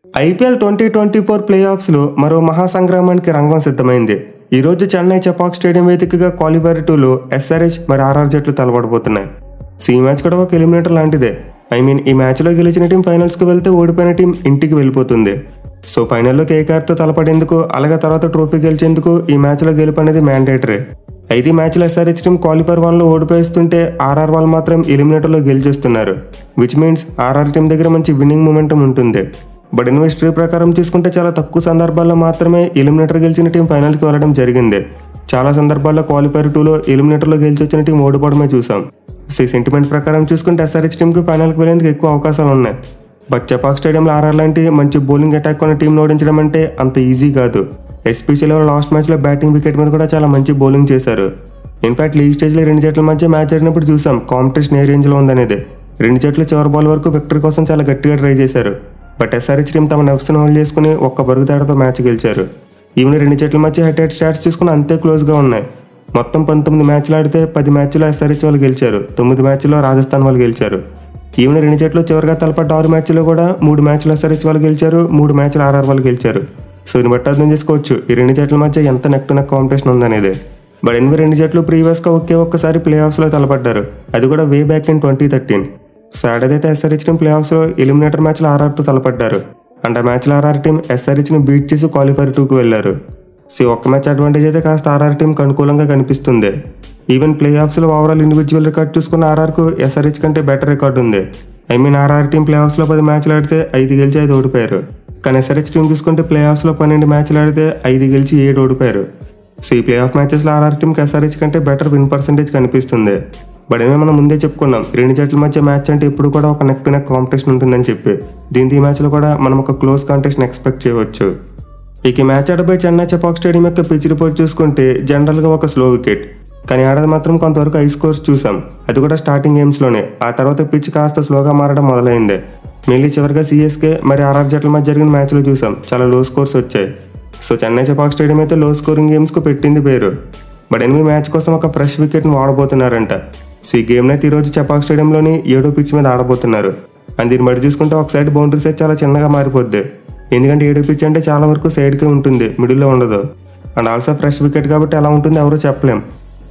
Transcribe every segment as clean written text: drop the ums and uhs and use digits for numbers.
IPL 2024 play ఆఫ్స్లో మరో మహాసంగ్రామానికి రంగం సిద్ధమైంది. ఈరోజు చెన్నై చెపాక్ స్టేడియం వేదికగా క్వాలిఫైర్ 2లో ఎస్ఆర్హెచ్ మరి ఆర్ఆర్ జట్లు తలపడబోతున్నాయి. ఈ మ్యాచ్ కూడా ఒక ఎలిమినేటర్ లాంటిదే. ఈ మ్యాచ్లో గెలిచిన టీం ఫైనల్స్కి వెళ్తే ఓడిపోయిన టీం ఇంటికి వెళ్ళిపోతుంది. సో ఫైనల్లో కేకేఆర్తో తలపడేందుకు అలాగే తర్వాత ట్రోఫీ గెలిచేందుకు ఈ మ్యాచ్లో గెలుపు అనేది మ్యాండేటరీ. అయితే ఈ మ్యాచ్లో ఎస్ఆర్హెచ్ టీం క్వాలిఫైర్ 1లో ఓడిపోయిస్తుంటే ఆర్ఆర్ వాళ్ళు మాత్రం ఎలిమినేటర్లో గెలిచేస్తున్నారు. విచ్ మీన్స్ ఆర్ఆర్ టీం దగ్గర మంచి విన్నింగ్ మూమెంటం ఉంటుంది. బట్ హిస్టరీ ప్రకారం చూసుకుంటే చాలా తక్కువ సందర్భాల్లో మాత్రమే ఎలిమినేటర్ గెలిచిన టీం ఫైనల్కి వెళ్ళడం జరిగింది. చాలా సందర్భాల్లో క్వాలిఫైర్ 2లో ఎలిమినేటర్లో గెలిచి వచ్చిన టీం ఓడిపోవడమే చూసాం. సో సెంటిమెంట్ ప్రకారం చూసుకుంటే ఎస్ఆర్హెచ్ టీంకి ఫైనల్కి వెళ్ళేందుకు ఎక్కువ అవకాశాలు ఉన్నాయి. బట్ చెపాక్ స్టేడియంలో ఆర్ఆర్ లాంటి మంచి బౌలింగ్ అటాక్ ఉన్న టీంను ఓడించడం అంటే అంత ఈజీ కాదు. ఎస్పెషల్లీ లాస్ట్ మ్యాచ్లో బ్యాటింగ్ వికెట్ మీద కూడా చాలా మంచి బౌలింగ్ చేశారు. ఇన్ఫాక్ట్ లీగ్ స్టేజ్లో రెండు జట్ల మధ్య మ్యాచ్ జరిగినప్పుడు చూసాం కాంపిటీషన్ ఏ రేంజ్లో ఉందనేది. రెండు జట్లు చివరి బాల్ వరకు విక్టరీ కోసం చాలా గట్టిగా ట్రై చేశారు. బట్ ఎస్ఆర్హెచ్ టీం తమ నెక్స్ట్ హోల్డ్ చేసుకుని ఒక్క పరుగు తేడాతో మ్యాచ్ గెలిచారు. ఈవెన్ రెండు జట్ల మధ్య హెడ్ హెడ్ స్టాట్స్ చూసుకుని అంతే క్లోజ్గా ఉన్నాయి. మొత్తం 19 మ్యాచ్లు ఆడితే 10 మ్యాచ్లో ఎస్ఆర్హెచ్ వాళ్ళు గెలిచారు, 9 మ్యాచ్లో రాజస్థాన్ వాళ్ళు గెలిచారు. ఈవెన్ రెండు జట్లు చివరిగా తలపడ్డ 6 మ్యాచ్లో కూడా 3 మ్యాచ్లు ఎస్ఆర్హెచ్ వాళ్ళు గెలిచారు, 3 మ్యాచ్లు ఆర్ఆర్ వాళ్ళు గెలిచారు. సో దీన్ని బట్టి అర్థం చేసుకోవచ్చు ఈ రెండు జట్ల మధ్య ఎంత నెక్ టు నెక్ కాంపిటీషన్ ఉందనేది. బట్ రెండు జట్లు ప్రీవియస్గా ఒక్కసారి ప్లే ఆఫ్స్లో తలపడ్డారు, అది కూడా వే బ్యాక్ ఇన్ 2013. సో ఏడైతే ఎస్ఆర్హెచ్ టీం ప్లే ఆఫ్స్లో ఎలిమినేటర్ మ్యాచ్లో ఆర్ఆర్తో తలపడ్డారు అండ్ ఆ మ్యాచ్లో ఆర్ఆర్ టీం ఎస్ఆర్హెచ్ని బీట్ చేసి క్వాలిఫైర్ 2కి వెళ్లారు. సో ఒక్క మ్యాచ్ అడ్వాంటేజ్ అయితే కాస్త ఆర్ఆర్ టీంకి అనుకూలంగా కనిపిస్తుంది. ఈవెన్ ప్లే ఆఫ్స్లో ఓవరాల్ ఇండివిజువల్ రికార్డ్ చూసుకున్న ఆర్ఆర్కు ఎస్ఆర్హెచ్ కంటే బెటర్ రికార్డు ఉంది. ఆర్ఆర్ టీం ప్లే ఆఫ్స్లో 10 మ్యాచ్లు ఆడితే 5 గెలిచి 5 ఓడిపోయారు. కానీ ఎస్ఆర్హెచ్ టీం చూసుకుంటే ప్లే ఆఫ్స్లో 12 మ్యాచ్లు ఆడితే 5 గెలిచి 7 ఓడిపోయారు. సో ఈ ప్లే ఆఫ్ మ్యాచెస్లో ఆర్ఆర్ టీంకి ఎస్ఆర్హెచ్ కంటే బెటర్ విన్ పర్సెంటేజ్ కనిపిస్తుంది. బట్ మనం ముందే చెప్పుకున్నాం రెండు జట్ల మధ్య మ్యాచ్ అంటే ఎప్పుడు కూడా ఒక నెక్ టు నెక్ కాంపిటీషన్ ఉంటుందని చెప్పి. దీంతో ఈ మ్యాచ్లో కూడా మనం ఒక క్లోజ్ కాంటెస్ట్ ఎక్స్పెక్ట్ చేయవచ్చు. ఇక ఈ మ్యాచ్ ఆడబోయే చెన్నై చెపాక్ స్టేడియం యొక్క పిచ్ రిపోర్ట్ చూసుకుంటే జనరల్గా ఒక స్లో వికెట్, కానీ ఆడది మాత్రం కొంతవరకు హై స్కోర్స్ చూసాం, అది కూడా స్టార్టింగ్ గేమ్స్లోనే. ఆ తర్వాత పిచ్ కాస్త స్లోగా మారడం మొదలైంది. మెయిన్లీ చివరిగా సిఎస్కే మరి ఆర్ఆర్ జట్ల మధ్య జరిగిన మ్యాచ్లో చూసాం చాలా లో స్కోర్స్ వచ్చాయి. సో చెన్నై చెపాక్ స్టేడియం అయితే లో స్కోరింగ్ గేమ్స్కు పెట్టింది పేరు. బట్ మ్యాచ్ కోసం ఒక ఫ్రెష్ వికెట్ని వాడబోతున్నారంట. సో ఈ గేమ్ని అయితే ఈరోజు చెపాక్ స్టేడియంలోని 7వ పిచ్ మీద ఆడబోతున్నారు. అండ్ దీన్ని బట్టి చూసుకుంటే ఒక సైడ్ బౌండరీస్ అయితే చాలా చిన్నగా మారిపోద్ది, ఎందుకంటే 7వ పిచ్ అంటే చాలా వరకు సైడ్కే ఉంటుంది, మిడిల్లో ఉండదు. అండ్ ఆల్సో ఫ్రెష్ వికెట్ కాబట్టి ఎలా ఉంటుంది ఎవరో చెప్పలేం.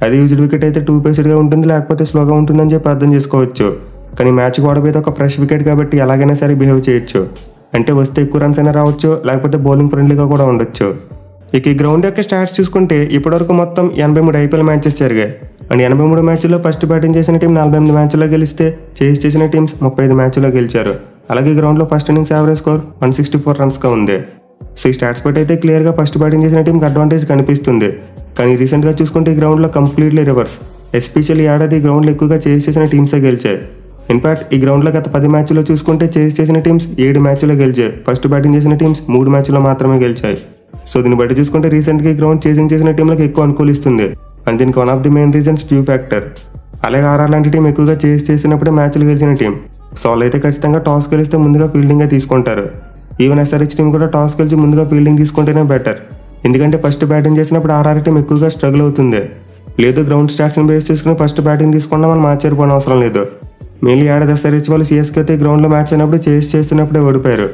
అది యూజ్డ్ వికెట్ అయితే 2 పేస్డ్గా ఉంటుంది, లేకపోతే స్లోగా ఉంటుందని చెప్పి అర్థం చేసుకోవచ్చు. కానీ మ్యాచ్కి వాడబోతే ఒక ఫ్రెష్ వికెట్ కాబట్టి ఎలాగైనా సరే బిహేవ్ చేయొచ్చు. అంటే వస్తే ఎక్కువ రన్స్ అయినా రావచ్చు, లేకపోతే బౌలింగ్ ఫ్రెండ్లీగా కూడా ఉండొచ్చు. ఇక ఈ గ్రౌండ్ యొక్క స్టాట్స్ చూసుకుంటే ఇప్పటివరకు మొత్తం 83 ఐపీఎల్ మ్యాచెస్ జరిగాయి. అండ్ 83 మ్యాచ్ల్లో ఫస్ట్ బ్యాటింగ్ చేసిన టీం 48 మ్యాచ్ల్లో గెలిస్తే చేస్ చేసిన టీమ్స్ 35 మ్యాచ్ల్లో గెలిచారు. అలాగే గ్రౌండ్లో ఫస్ట్ ఇన్నింగ్స్ యావరేజ్ స్కోర్ 164 రన్స్గా ఉంది. సో ఈ స్టాట్స్ బట్టి అయితే క్లియర్గా ఫస్ట్ బ్యాటింగ్ చేసిన టీంకి అడ్వాంటేజ్ కనిపిస్తుంది. కానీ రీసెంట్గా చూసుకుంటే ఈ గ్రౌండ్లో కంప్లీట్లీ రివర్స్. ఎస్పెషల్లీ ఏడాది ఈ గ్రౌండ్లో ఎక్కువగా చేస్ చేసిన టీమ్సే గెలిచాయి. ఇన్ఫాక్ట్ ఈ గ్రౌండ్లో గత 10 మ్యాచ్ల్లో చూసుకుంటే చేస్ చేసిన టీమ్స్ 7 మ్యాచ్ల్లో గెలిచాయి, ఫస్ట్ బ్యాటింగ్ చేసిన టీమ్స్ 3 మ్యాచ్ల్లో మాత్రమే గెలిచాయి. సో దీన్ని బట్టి చూసుకుంటే రీసెంట్గా ఈ గ్రౌండ్ చేసింగ్ చేసిన టీంలకు ఎక్కువ అనుకూలిస్తుంది. అండ్ దీనికి one of the main reasons dew factor. అలాగే ఆర్ఆర్ లాంటి టీం ఎక్కువగా చేస్ చేసినప్పుడే మ్యాచ్లు గెలిచిన టీం. సో వాళ్ళు అయితే ఖచ్చితంగా టాస్ గెలిస్తే ముందుగా ఫీల్డింగే తీసుకుంటారు. ఈవెన్ ఎస్ఆర్హెచ్ టీం కూడా టాస్ గెలిచి ముందుగా ఫీల్డింగ్ తీసుకుంటేనే బెటర్, ఎందుకంటే ఫస్ట్ బ్యాటింగ్ చేసినప్పుడు ఆర్ఆర్ టీం ఎక్కువగా స్ట్రగుల్ అవుతుంది. లేదు గ్రౌండ్ స్టాట్స్ని బేస్ చేసుకుని ఫస్ట్ బ్యాటింగ్ తీసుకున్నా మనం మ్యాచ్ ఆడిపోవడం అవసరం లేదు. మెయిన్లీ ఏడాది ఎస్ఆర్హెచ్ వాళ్ళు సిఎస్కే అయితే గ్రౌండ్లో మ్యాచ్ అయినప్పుడు చేస్ చేస్తున్నప్పుడే ఓడిపోయారు.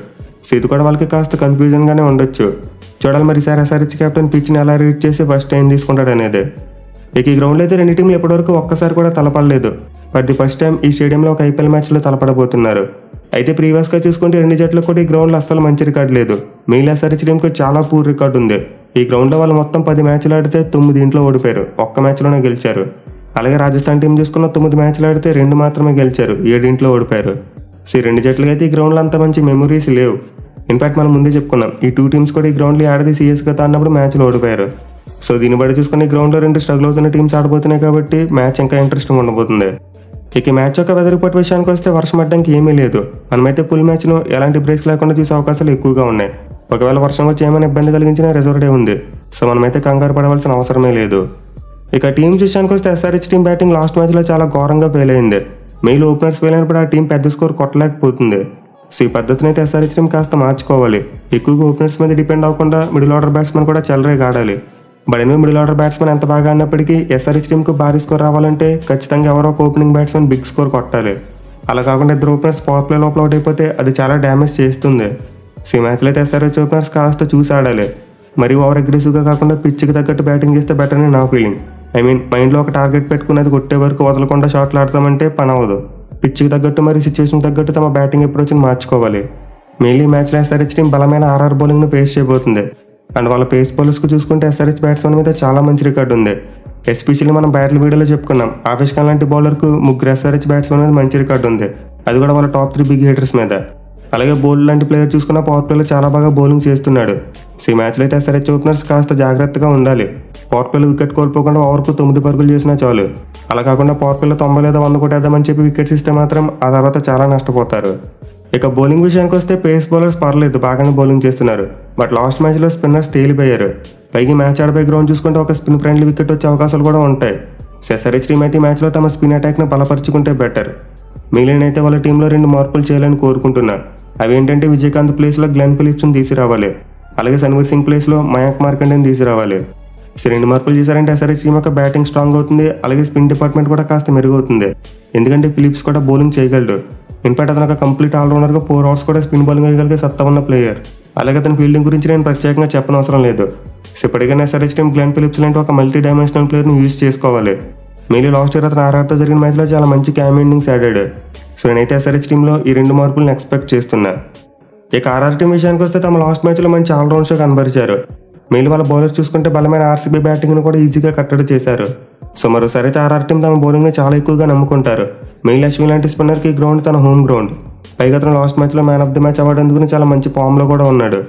సో ఇది కూడా వాళ్ళకి కాస్త కన్ఫ్యూజన్గానే ఉండొచ్చు. చూడాలి మరి ఈసారి ఎస్ఆర్హెచ్ కెప్టెన్ పిచ్ని ఎలా రీడ్ చేసి ఫస్ట్ టైం తీసుకుంటాడు అనేది. ఇక ఈ గ్రౌండ్లో అయితే రెండు టీంలు ఎప్పటివరకు ఒక్కసారి కూడా తలపడలేదు. బట్ ది ఫస్ట్ టైం ఈ స్టేడియంలో ఒక ఐపీఎల్ మ్యాచ్లో తలపడబోతున్నారు. అయితే ప్రీవియస్గా చూసుకుంటే రెండు జట్లకు కూడా ఈ గ్రౌండ్లో అస్సలు మంచి రికార్డు లేదు. మెయిన్ ఎస్ఆర్హెచ్ టీంకి చాలా పూర్ రికార్డు ఉంది. ఈ గ్రౌండ్లో వాళ్ళు మొత్తం 10 మ్యాచ్లు ఆడితే 9 ఓడిపోయారు, ఒక్క మ్యాచ్లోనే గెలిచారు. అలాగే రాజస్థాన్ టీం చూసుకున్న 9 మ్యాచ్లు ఆడితే 2 మాత్రమే గెలిచారు, 7 ఓడిపోయారు. సో ఈ రెండు జట్లకి అయితే ఈ గ్రౌండ్లో అంత మంచి మెమరీస్ లేవు. ఇన్ఫాక్ట్ మనం ముందే చెప్పుకున్నాం ఈ 2 టీమ్స్ కూడా ఈ గ్రౌండ్లో ఆడితే సిఎస్కేతో ఆడినప్పుడు మ్యాచ్లు ఓడిపోయారు. సో దీన్ని బట్టి చూసుకుని ఈ గ్రౌండ్లో 2 స్ట్రగుల్ అవుతున్న టీమ్స్ ఆడబోతున్నాయి కాబట్టి మ్యాచ్ ఇంకా ఇంట్రెస్టింగ్ ఉండబోతుంది. ఇక మ్యాచ్ యొక్క వెదర్ రిపోర్ట్ విషయానికి వస్తే వర్షం పడడానికి ఏమీ లేదు. మనమైతే ఫుల్ మ్యాచ్ను ఎలాంటి బ్రేక్స్ లేకుండా చూసే అవకాశాలు ఎక్కువగా ఉన్నాయి. ఒకవేళ వర్షం వచ్చి ఏమైనా ఇబ్బంది కలిగించినా రిజర్వ్ డే ఉంది. సో మనమైతే కంగారు పడవలసిన అవసరమే లేదు. ఇక టీమ్స్ విషయానికి వస్తే ఎస్ఆర్హెచ్ టీం బ్యాటింగ్ లాస్ట్ మ్యాచ్లో చాలా ఘోరంగా ఫెయిల్ అయింది. మెయిల్ ఓపెనర్స్ ఫెయిల్ అయినప్పుడు ఆ టీం పెద్ద స్కోర్ కొట్టలేకపోతుంది. సో ఈ పద్ధతిని అయితే ఎస్ఆర్హెచ్ టీం కాస్త మార్చుకోవాలి. ఎక్కువగా ఓపెనర్స్ మీద డిపెండ్ అవ్వకుండా మిడిల్ ఆర్డర్ బ్యాట్స్మెన్ కూడా చెలరేగా ఆడాలి. బట్ మిడిల్ ఆర్డర్ బ్యాట్స్మెన్ ఎంత బాగా ఆడినప్పటికీ ఎస్ఆర్హెచ్ టీంకు భారీ స్కోర్ రావాలంటే ఖచ్చితంగా ఎవరో ఒక ఓపెనింగ్ బ్యాట్స్మెన్ బిగ్ స్కోర్ కొట్టాలి. అలా కాకుండా ఇద్దరు ఓపెనర్స్ పవర్ ప్లే లోపల అవుట్ అయిపోతే అది చాలా డ్యామేజ్ చేస్తుంది. సో ఈ మ్యాచ్లో అయితే ఎస్ఆర్హెచ్ ఓపెనర్స్ కాస్త చూసి ఆడాలి. మరి ఓవర్ అగ్రెసివ్గా కాకుండా పిచ్కి తగ్గట్టు బ్యాటింగ్ చేస్తే బెటర్ అని నా ఫీలింగ్. మైండ్లో ఒక టార్గెట్ పెట్టుకున్నది కొట్టే వరకు వదలకుండా షాట్లు ఆడతామంటే పని అవ్వదు. పిచ్కి తగ్గట్టు మరి సిచ్యువేషన్ తగ్గట్టు తమ బ్యాటింగ్ అప్రోచ్ని మార్చుకోవాలి. మెయిన్లీ మ్యాచ్లో ఎస్ఆర్హెచ్ టీం బలమైన ఆర్ఆర్ బౌలింగ్ను ఫేస్ చేయబోతుంది. అండ్ వాళ్ళ పేస్ బౌలర్స్కు చూసుకుంటే ఎస్ఆర్హెచ్ బ్యాట్స్మెన్ మీద చాలా మంచి రికార్డు ఉంది. ఎస్పెషల్లీ మనం బ్యాటిల్ వీడియోలో చెప్పుకున్నాం, ఆవేష్ ఖాన్ లాంటి బౌలర్కు 3 ఎస్ఆర్హెచ్ బ్యాట్స్మెన్ మీద మంచి రికార్డు ఉంది. అది కూడా వాళ్ళ టాప్ 3 బిగ్ హిట్టర్స్ మీద. అలాగే బోల్డ్ లాంటి ప్లేయర్ చూసుకున్న పవర్ ప్లేలో చాలా బాగా బౌలింగ్ చేస్తున్నాడు. సో ఈ మ్యాచ్లో అయితే ఎస్ఆర్హెచ్ ఓపెనర్స్ కాస్త జాగ్రత్తగా ఉండాలి. పవర్ ప్లేలో వికెట్ కోల్పోకుండా ఓవర్కు 9 పరుగులు చేసినా చాలు. అలా కాకుండా పవర్ ప్లేలో 90 లేదా 100 కొట్టేద్దామని చెప్పి వికెట్స్ ఇస్తే మాత్రం ఆ తర్వాత చాలా నష్టపోతారు. ఇక బౌలింగ్ విషయానికి వస్తే పేస్ బౌలర్స్ పర్లేదు, బాగానే బౌలింగ్ చేస్తున్నారు. బట్ లాస్ట్ మ్యాచ్లో స్పిన్నర్స్ తేలిపోయారు. పైకి మ్యాచ్ ఆడిపోయి గ్రౌండ్ చూసుకుంటే ఒక స్పిన్ ఫ్రెండ్లీ వికెట్ వచ్చే అవకాశాలు కూడా ఉంటాయి. ఎస్ఆర్హెచ్ టీం అయితే ఈ మ్యాచ్లో తమ స్పిన్ అటాక్ని బలపరుచుకుంటే బెటర్. మిగిలినైతే వాళ్ళ టీంలో 2 మార్పులు చేయాలని కోరుకుంటున్నా. అవి ఏంటంటే విజయకాంత్ ప్లేస్లో గ్లెన్ ఫిలిప్స్ని తీసుకురావాలి. అలాగే సన్వీర్ సింగ్ ప్లేస్లో మయాంక్ మార్కండేని తీసుకురావాలి. సో 2 మార్పులు చేశారంటే ఎస్ఆర్హెచ్ టీం యొక్క బ్యాటింగ్ స్ట్రాంగ్ అవుతుంది. అలాగే స్పిన్ డిపార్ట్మెంట్ కూడా కాస్త మెరుగవుతుంది. ఎందుకంటే ఫిలిప్స్ కూడా బౌలింగ్ చేయగలడు. ఇన్ఫాక్ట్ అతను ఒక కంప్లీట్ ఆల్రౌండర్గా 4 అవర్స్ కూడా స్పిన్ బౌలింగ్ వేయగలిగే సత్తా ఉన్న ప్లేయర్. అలాగే అతని ఫీల్డింగ్ గురించి నేను ప్రత్యేకంగా చెప్పనవసరం లేదు. సో ఇప్పటికైనా ఎస్ఆర్హెచ్ టీం గ్లెన్ ఫిలిప్స్ లాంటి ఒక మల్టీ డైమెన్షనల్ ప్లేయర్ని యూజ్ చేసుకోవాలి. మెయిన్లీ లాస్ట్ ఇయర్ అతను ఆర్ఆర్తో జరిగిన మ్యాచ్లో చాలా మంచి క్యామ్ ఇన్నింగ్స్ ఆడాడు. సో నేనైతే ఎస్ఆర్హెచ్ టీంలో ఈ 2 మార్పులను ఎక్స్పెక్ట్ చేస్తున్నా. ఇక ఆర్ఆర్ టీం విషయానికి వస్తే తమ లాస్ట్ మ్యాచ్లో మంచి ఆల్రౌండ్ షో కనబరిచారు. మెయిన్లీ వాళ్ళ బౌలర్స్ చూసుకుంటే బలమైన ఆర్సీబీ బ్యాటింగ్ను కూడా ఈజీగా కట్టడి చేశారు. సో మరోసారి అయితే ఆర్ఆర్ టీం తమ బౌలింగ్ని చాలా ఎక్కువగా నమ్ముకుంటారు. మెయిల్ అశ్విన్ లాంటి స్పిన్నర్కి గ్రౌండ్ తన హోమ్ గ్రౌండ్. పైగా అతను లాస్ట్ మ్యాచ్లో man of the match award అందుకుని చాలా మంచి ఫామ్లో కూడా ఉన్నాడు.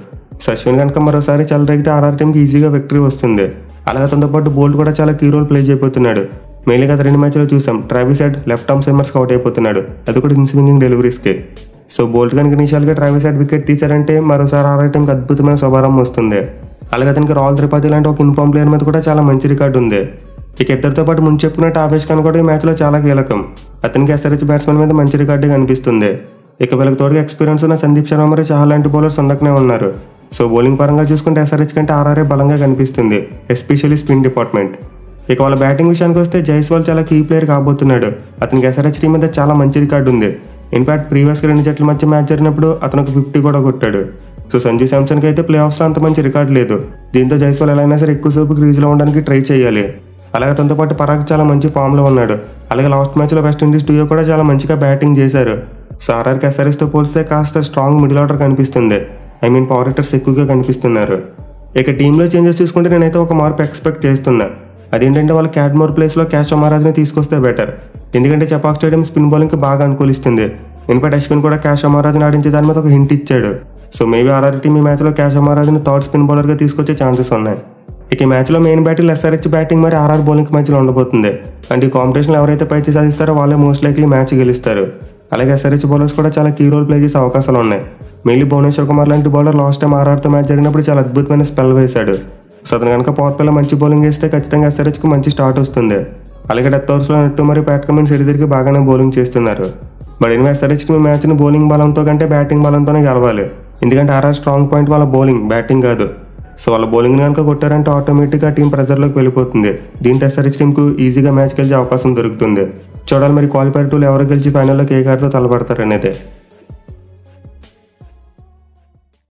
సో అశ్విన్ కనుక మరోసారి చెలరేగితే ఆర్ఆర్ టీంకి ఈజీగా విక్టరీ వస్తుంది. అలాగే అతనితో పాటు బోల్ట్ కూడా చాలా కీ రోల్ ప్లే చేయబోతున్నాడు. మెయిన్గా గత 2 మ్యాచ్లో చూసాం, ట్రావిస్ హెడ్ లెఫ్ట్ ఆర్మ్ సైమర్స్కి అవుట్ అయిపోతున్నాడు. అది కూడా ఇన్ స్వింగింగ్ డెలివరీస్కి. సో బోల్ట్ కనుక ఇనిషియల్గా ట్రావిస్ హెడ్ వికెట్ తీశారంటే మరోసారి ఆర్ఆర్ టీంకి అద్భుతమైన శుభారంభం వస్తుంది. అలాగే అతనికి రాహుల్ త్రిపాఠి లాంటి ఒక ఇన్ఫార్మ్ ప్లేయర్ మీద కూడా చాలా మంచి రికార్డు ఉంది. ఇక ఇద్దరితో పాటు ముందు చెప్పుకున్నట్టు ఆవేష్ ఖాన్ కూడా ఈ మ్యాచ్లో చాలా కీలకం. అతనికి ఎస్ఆర్హెచ్ బ్యాట్స్మెన్ మీద మంచి రికార్డే కనిపిస్తుంది. ఇక వీళ్ళకి తోడుగా ఎక్స్పీరియన్స్ ఉన్న సందీప్ శర్మ మరియు చహల్ లాంటి బౌలర్స్ ఉండకనే ఉన్నారు. సో బౌలింగ్ పరంగా చూసుకుంటే ఎస్ఆర్హెచ్ కంటే ఆర్ఆర్ఏ బలంగా కనిపిస్తుంది, ఎస్పెషల్లీ స్పిన్ డిపార్ట్మెంట్. ఇక వాళ్ళ బ్యాటింగ్ విషయానికి వస్తే జైస్వాల్ చాలా కీ ప్లేయర్ కాబోతున్నాడు. అతనికి ఎస్ఆర్హెచ్ టీం మీద చాలా మంచి రికార్డు ఉంది. ఇన్ఫాక్ట్ ప్రీవియస్గా 2 జట్ల మధ్య మ్యాచ్ జరిగినప్పుడు అతను 50 కూడా కొట్టాడు. సో సంజు శాంసన్కి అయితే ప్లే ఆఫ్స్లో అంత మంచి రికార్డు లేదు. దీంతో జైస్వాల్ ఎలా అయినా సరే ఎక్కువసేపు క్రీజ్లో ఉండడానికి ట్రై చేయాలి. అలాగే తనతో పాటు పరాగ్ చాలా మంచి ఫామ్లో ఉన్నాడు. అలాగే లాస్ట్ మ్యాచ్లో వెస్టిండీస్ డూయో కూడా చాలా మంచిగా బ్యాటింగ్ చేశారు. సో ఆర్ఆర్కి ఎస్ఆర్హెచ్తో పోలిస్తే కాస్త స్ట్రాంగ్ మిడిల్ ఆర్డర్ కనిపిస్తుంది. పవర్ హిట్టర్స్ ఎక్కువగా కనిపిస్తున్నారు. ఇక టీంలో చేంజెస్ చూసుకుంటే నేనైతే ఒక మార్పు ఎక్స్పెక్ట్ చేస్తున్నా. అదేంటంటే వాళ్ళు క్యాడ్మోర్ ప్లేస్లో క్యాష్ అమరాజ్ని తీసుకొస్తే బెటర్. ఎందుకంటే చపాక్ స్టేడియం స్పిన్ బౌలింగ్కి బాగా అనుకూలిస్తుంది. ఇన్ఫాక్ట్ అశ్విన్ కూడా క్యాష్ అమరాజ్ని ఆడించే దాని మీద ఒక హింట్ ఇచ్చాడు. సో మేబీ ఆర్ఆర్ టీం ఈ మ్యాచ్లో క్యాష్ అమరాజ్ని థర్డ్ స్పిన్ బౌలర్గా తీసుకొచ్చే ఛాన్సెస్ ఉన్నాయి. ఇక ఈ మ్యాచ్లో మెయిన్ బ్యాటిల్ ఎస్ఆర్హెచ్ బ్యాటింగ్ మరి ఆర్ఆర్ బౌలింగ్ మధ్యలో ఉండబోతుంది. అంటే ఈ కాంపిటీషన్లో ఎవరైతే పైచి సాధిస్తారో వాళ్ళే మోస్ట్ లైక్లీ మ్యాచ్ గెలుస్తారు. అలాగే ఎస్ఆర్హెచ్ బౌలర్స్ కూడా చాలా కీ రోల్ ప్లే చేసే అవకాశాలు ఉన్నాయి. మెయిన్లీ భువనేశ్వర్ కుమార్ లాంటి బౌలర్ లాస్ట్ టైం ఆర్ఆర్తో మ్యాచ్ జరిగినప్పుడు చాలా అద్భుతమైన స్పెల్ వేశాడు. సో అతను కనుక పవర్ ప్లేలో మంచి బౌలింగ్ వేస్తే ఖచ్చితంగా ఎస్ఆర్హెచ్కి మంచి స్టార్ట్ వస్తుంది. అలాగే డెత్ ఓవర్స్లో నెట్టు మరియు ప్యాట్ కమిన్స్ ఎడిదిరికి బాగానే బౌలింగ్ చేస్తున్నారు. బట్ ఎనివే ఎస్ఆర్హెచ్ టీం మ్యాచ్ని బౌలింగ్ బలంతో కంటే బ్యాటింగ్ బలంతోనే గెలవాలి. ఎందుకంటే ఆర్ఆర్ స్ట్రాంగ్ పాయింట్ వాళ్ళ బౌలింగ్, బ్యాటింగ్ కాదు. సో వాళ్ళ బౌలింగ్ని కనుక కొట్టారంటే ఆటోమేటిక్గా టీం ప్రెజర్లోకి వెళ్ళిపోతుంది. దీంతో ఎస్ఆర్హెచ్ టీంకు ఈజీగా మ్యాచ్ గెలిచే అవకాశం దొరుకుతుంది. చూడాలి మరి క్వాలిఫైర్ 2 ఎవరు గెలిచి ఫైనల్లో కేకేఆర్తో తలపడతారనేది.